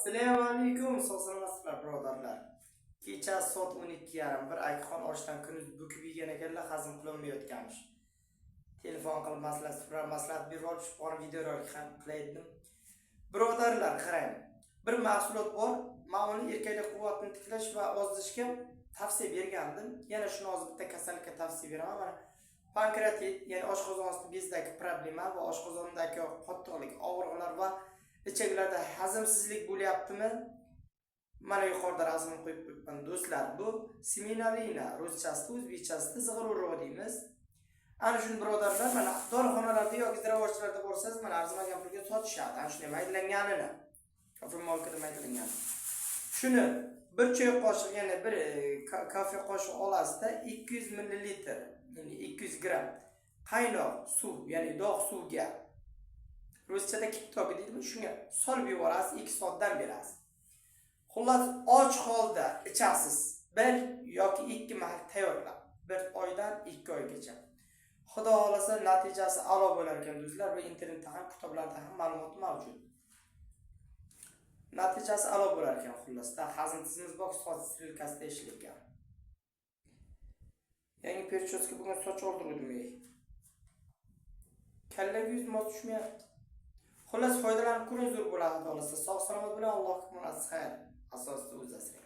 Assalomu alaykum, sog'sizlar birodarlar. Kecha soat 12:30 bir akaxon oshdan kunduz bukib yegan ekanlar, hazm qilolmayotganmish. Telefon qilib maslahat berib olib, shu bor videorolik ham qilaydim. Birodarlar, qarang. Bir mahsulot bor, men uni erkaklik quvvatini tiklash va ozishga tavsiya bergandim. Yana shuni hozir bitta kasallikka tavsiya beraman. Mana pankreatit, ya'ni oshqozon osti bezidagi problema va oshqozondagi qattiqlik, og'riqlar va ichaklarda hazmsizlik bo'lyaptimi? Mana yuqorida rasmini qo'yib qo'yibman do'stlar. Bu seminarina, ruschasida, o'zbekchasida zig'irurug' deymiz. Ana shuni birodarlar, mana dorixonalarda yoki ziravorchilarda bo'lsangiz, mana arzimagan pulga sotishadi. Ana shunday maydalanganini. Kafe molkada maydalangan. Shuni bir choy qoshiq, ya'ni bir kafe qoshiq olasizda 200 ml, ya'ni 200 gram qaynoq suv, ya'ni dog' suvga ruschada kiptoki deydi, shunga solib yuborasiz, 2 soatdan berasiz. Xullas, och holda ichasiz. 1 yoki 2 mahal tayyorlab, 1 oydan 2 oygacha. Xudo xolasa natijasi a'lo bo'lar ekan do'stlar va internetda ham, kitoblarda ham ma'lumot mavjud. Natijasi a'lo bo'lar ekan xullasda. Hazm tizimimiz boks stilkasida ishlayotgan. Yangi perchoska bugun soch oldirdim. Kallaga yuz mos tushmayapti. Xullas foydalanib ko'ring, zo'r bo'ladi, xohlasa. Sog' salomat bilan Alloh ko'masiz xayr. Asosida o'zasiz.